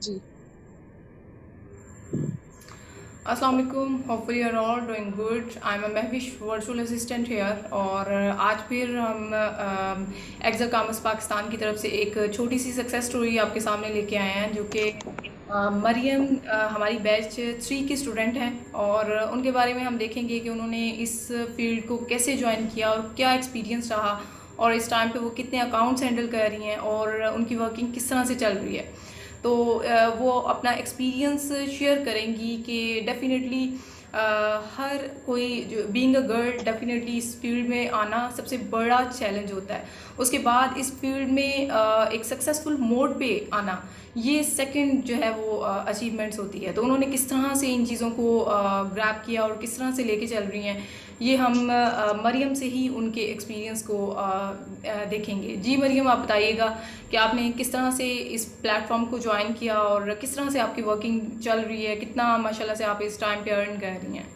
जी। अस्सलाम वालेकुम, hopefully you are all doing good. I am a Mahvish virtual assistant here और आज फिर हम एग्ज़ा कामर्स पाकिस्तान की तरफ से एक छोटी सी सक्सेस स्टोरी आपके सामने लेके आए हैं, जो कि मरियम हमारी बैच 3 की स्टूडेंट हैं और उनके बारे में हम देखेंगे कि उन्होंने इस फील्ड को कैसे ज्वाइन किया और क्या एक्सपीरियंस रहा और इस टाइम पे वो कितने अकाउंट्स हैंडल कर रही हैं और उनकी वर्किंग किस तरह से चल रही है। तो वो अपना एक्सपीरियंस शेयर करेंगी कि डेफ़िनेटली हर कोई जो बीइंग अ गर्ल डेफ़िनेटली इस फील्ड में आना सबसे बड़ा चैलेंज होता है। उसके बाद इस फील्ड में एक सक्सेसफुल मोड पे आना, ये सेकंड जो है वो अचीवमेंट्स होती है। तो उन्होंने किस तरह से इन चीज़ों को ग्रैब किया और किस तरह से लेके चल रही हैं, ये हम मरियम से ही उनके एक्सपीरियंस को देखेंगे। जी मरियम, आप बताइएगा कि आपने किस तरह से इस प्लेटफॉर्म को ज्वाइन किया और किस तरह से आपकी वर्किंग चल रही है, कितना माशाल्लाह से आप इस टाइम पे अर्न कर रही हैं।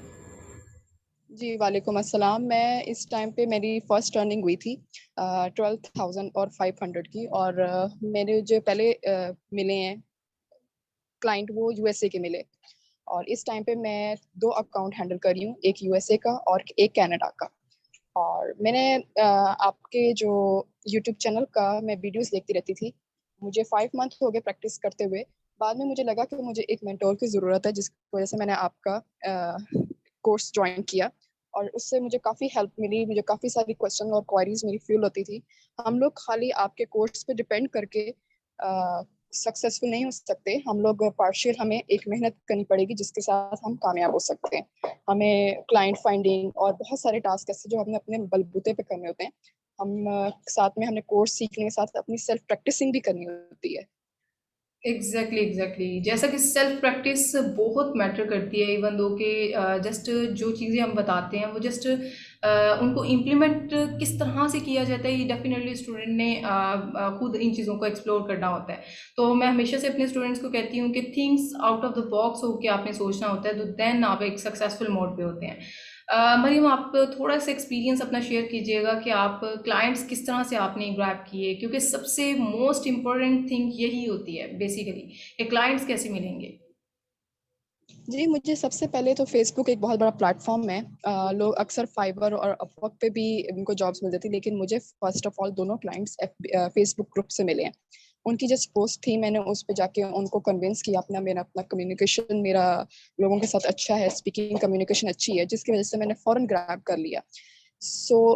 जी, वालेकुम अस्सलाम। मैं इस टाइम पे मेरी फर्स्ट अर्निंग हुई थी 12,000 और 500 की। और मेरे जो पहले मिले हैं क्लाइंट, वो यूएसए के मिले। और इस टाइम पे मैं 2 अकाउंट हैंडल कर रही हूँ, एक यूएसए का और एक कनाडा का। और मैंने आपके जो यूट्यूब चैनल का मैं वीडियोस देखती रहती थी। मुझे 5 मंथ हो गए प्रैक्टिस करते हुए। बाद में मुझे लगा कि मुझे एक मेंटोर की ज़रूरत है, जिसकी वजह से मैंने आपका कोर्स ज्वाइन किया। और उससे मुझे काफ़ी हेल्प मिली, मुझे काफ़ी सारी क्वेश्चन और क्वेरीज मेरी फिल होती थी। हम लोग खाली आपके कोर्स पे डिपेंड करके सक्सेसफुल नहीं हो सकते। हम लोग पार्शियल, हमें एक मेहनत करनी पड़ेगी जिसके साथ हम कामयाब हो सकते हैं। हमें क्लाइंट फाइंडिंग और बहुत सारे टास्क ऐसे जो हमें अपने बलबूते पे करने होते हैं। हम साथ में हमने कोर्स सीखने के साथ अपनी सेल्फ प्रैक्टिसिंग भी करनी होती है। एग्जैक्टली एग्जैक्टली, जैसा कि सेल्फ प्रैक्टिस बहुत मैटर करती है। इवन दो कि जस्ट जो चीज़ें हम बताते हैं वो जस्ट उनको इम्प्लीमेंट किस तरह से किया जाता है, ये डेफिनेटली स्टूडेंट ने खुद इन चीज़ों को एक्सप्लोर करना होता है। तो मैं हमेशा से अपने स्टूडेंट्स को कहती हूँ कि things out of the box हो के आपने सोचना होता है, तो देन आप एक सक्सेसफुल मोड पे होते हैं। मरीम, आप थोड़ा सा एक्सपीरियंस अपना शेयर कीजिएगा कि आप क्लाइंट्स किस तरह से आपने ग्रैब किए, क्योंकि सबसे मोस्ट इम्पोर्टेंट थिंग यही होती है बेसिकली कि क्लाइंट्स कैसे मिलेंगे। जी, मुझे सबसे पहले तो फेसबुक एक बहुत बड़ा प्लेटफॉर्म है। लोग अक्सर फाइवर और अपवर्क पे भी उनको जॉब्स मिल जाती, लेकिन मुझे फर्स्ट ऑफ ऑल दोनों क्लाइंट्स फेसबुक ग्रुप से मिले हैं। उनकी जस्ट पोस्ट थी, मैंने उस पे जाके उनको कन्विंस किया। अपना कम्युनिकेशन मेरा लोगों के साथ अच्छा है, स्पीकिंग कम्युनिकेशन अच्छी है, जिसकी वजह से मैंने फौरन ग्रैब कर लिया।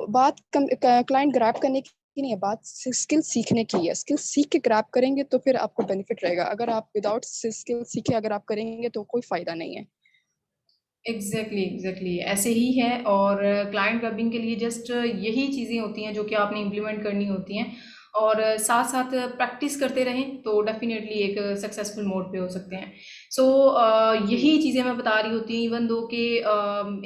बात क्लाइंट ग्रैब करने की नहीं है, बात स्किल सीखने की है। स्किल सीख के ग्रैब करेंगे तो फिर आपको बेनिफिट रहेगा। अगर आप विदाउट स्किल सीखे अगर आप करेंगे तो कोई फायदा नहीं है। एग्जैक्टली ऐसे ही है। और क्लाइंट वेबिंग के लिए जस्ट यही चीज़ें होती हैं जो कि आपने इम्प्लीमेंट करनी होती हैं और साथ साथ प्रैक्टिस करते रहें तो डेफिनेटली एक सक्सेसफुल मोड पे हो सकते हैं। सो जी। यही चीज़ें मैं बता रही होती हूँ। इवन दो कि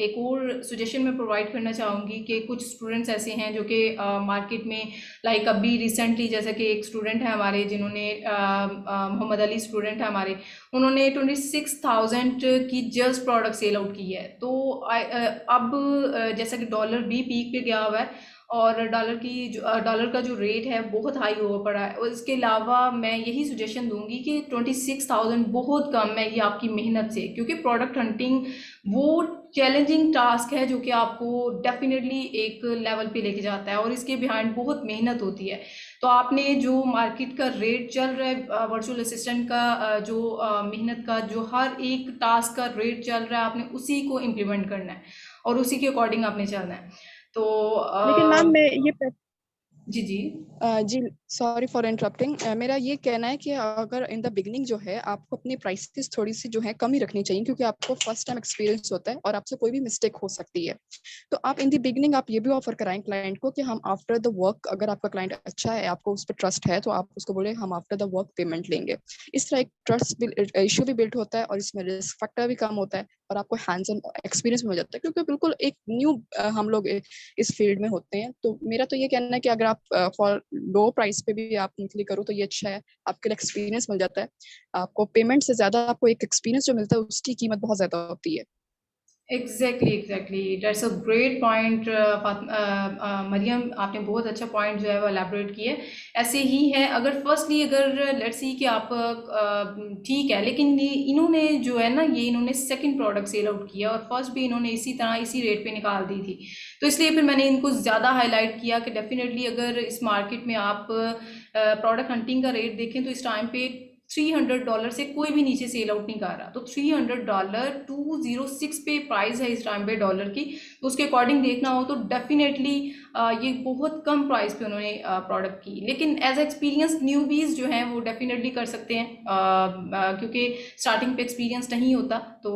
एक और सजेशन मैं प्रोवाइड करना चाहूँगी कि कुछ स्टूडेंट्स ऐसे हैं जो कि मार्केट में, लाइक अभी रिसेंटली जैसे कि एक स्टूडेंट है हमारे जिन्होंने मोहम्मद अली स्टूडेंट है हमारे, उन्होंने 26,000 की जस्ट प्रोडक्ट सेल आउट की है। तो अब जैसा कि डॉलर भी पीक पे गया हुआ है और डॉलर का जो रेट है बहुत हाई हुआ पड़ा है। और इसके अलावा मैं यही सजेशन दूंगी कि 26,000 बहुत कम है ये आपकी मेहनत से, क्योंकि प्रोडक्ट हंटिंग वो चैलेंजिंग टास्क है जो कि आपको डेफिनेटली एक लेवल पे लेके जाता है और इसके बिहाइंड बहुत मेहनत होती है। तो आपने जो मार्केट का रेट चल रहा है वर्चुअल असिस्टेंट का, जो मेहनत का जो हर एक टास्क का रेट चल रहा है, आपने उसी को इम्प्लीमेंट करना है और उसी के अकॉर्डिंग आपने चलना है। तो लेकिन मैम मैं ये जी जी। जी, सॉरी फॉर इंटरप्टिंग। मेरा ये कहना है कि अगर इन द बिगनिंग जो है आपको अपनी प्राइसेस थोड़ी सी जो है कम ही रखनी चाहिए, क्योंकि आपको फर्स्ट टाइम एक्सपीरियंस होता है और आपसे कोई भी मिस्टेक हो सकती है। तो आप इन द बिगनिंग आप ये भी ऑफर कराएं क्लाइंट को कि हम आफ्टर द वर्क, अगर आपका क्लाइंट अच्छा है, आपको उस पर ट्रस्ट है, तो आप उसको बोले हम आफ्टर द वर्क पेमेंट लेंगे। इस तरह एक ट्रस्ट इशू भी बिल्ड होता है और इसमें रिस्क फैक्टर भी कम होता है और आपको हैंड्स ऑन एक्सपीरियंस मिल जाता है, क्योंकि बिल्कुल एक न्यू हम लोग इस फील्ड में होते हैं। तो मेरा तो ये कहना है कि अगर आप फॉर लो प्राइस पे भी आप मंथली करो तो ये अच्छा है, आपके लिए एक्सपीरियंस मिल जाता है। आपको पेमेंट से ज्यादा आपको एक एक्सपीरियंस जो मिलता है उसकी कीमत बहुत ज्यादा होती है। Exactly that's a great point. Mariam, आपने बहुत अच्छा पॉइंट जो है वो एलैबोरेट किया है। ऐसे ही है, अगर फर्स्टली अगर लेट्स सी कि आप ठीक है, लेकिन इन्होंने जो है ना, ये इन्होंने सेकंड प्रोडक्ट सेल आउट किया और फर्स्ट भी इन्होंने इसी तरह इसी रेट पे निकाल दी थी। तो इसलिए फिर मैंने इनको ज़्यादा हाईलाइट किया कि डेफिनेटली अगर इस मार्केट में आप प्रोडक्ट हंटिंग का रेट देखें तो इस टाइम पे $300 से कोई भी नीचे सेल आउट नहीं कर रहा। तो $300 206 पे प्राइस है इस टाइम पे डॉलर की। तो उसके अकॉर्डिंग देखना हो तो डेफिनेटली ये बहुत कम प्राइस पे उन्होंने प्रोडक्ट की। लेकिन एज एक्सपीरियंस न्यूबीज जो हैं वो डेफिनेटली कर सकते हैं, क्योंकि स्टार्टिंग पे एक्सपीरियंस नहीं होता। तो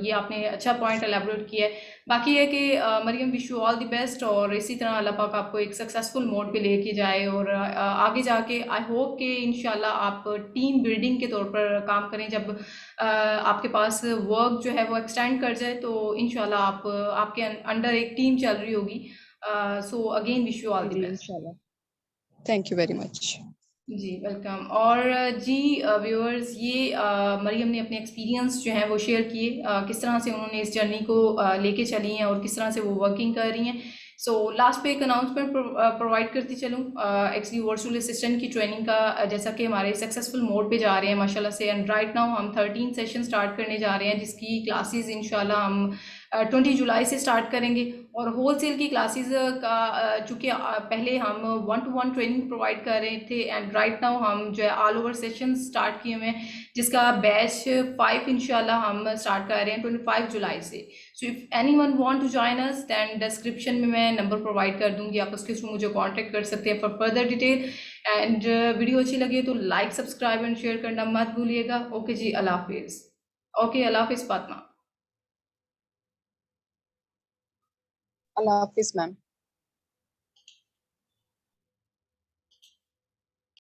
ये आपने अच्छा पॉइंट एलैबोरेट किया है। बाकी है कि Mariam, wish you all the best, और इसी तरह अल्लाह पाक आपको एक सक्सेसफुल मोड पे लेके जाए, और आगे जाके आई होप कि इंशाल्लाह आप टीम बिल्डिंग के तौर पर काम करें। जब आपके पास वर्क जो है वो एक्सटेंड कर जाए तो इंशाल्लाह आप आपके अंडर एक टीम चल रही होगी। So again wish you all the जी बेस्ट। इंशाल्लाह। Thank you very much. जी वेलकम। और जी व्यूअर्स, ये मरियम ने अपने एक्सपीरियंस जो हैं वो शेयर किए, किस तरह से उन्होंने इस जर्नी को लेके चली हैं और किस तरह से वो वर्किंग कर रही हैं। सो लास्ट पे एक अनाउंसमेंट प्रोवाइड करती चलूँ। एक्चुअली वर्चुअल असिस्टेंट की ट्रेनिंग का जैसा कि हमारे सक्सेसफुल मोड पे जा रहे हैं माशाल्लाह से, एंड राइट नाउ हम 13 सेशन स्टार्ट करने जा रहे हैं, जिसकी क्लासेस इंशाल्लाह हम 20 जुलाई से स्टार्ट करेंगे। और होल सेल की क्लासेस का चूँकि पहले हम 1-to-1 ट्रेनिंग प्रोवाइड कर रहे थे, एंड राइट नाउ हम जो है ऑल ओवर सेशन स्टार्ट किए हुए हैं, जिसका बैच 5 इंशाल्लाह हम स्टार्ट कर रहे हैं 25 जुलाई से। So if anyone want to join us, then description में मैं नंबर प्रोवाइड कर दूंगी, आप उसके थ्रू मुझे कॉन्टैक्ट कर सकते हैं for further detail. And video अच्छी लगे तो लाइक, सब्सक्राइब एंड शेयर करना मत भूलिएगा। ओके जी, अल्लाह हाफिज़। ओके, अल्लाह हाफिज़ फातिमा। अल्लाह हाफिज मैम।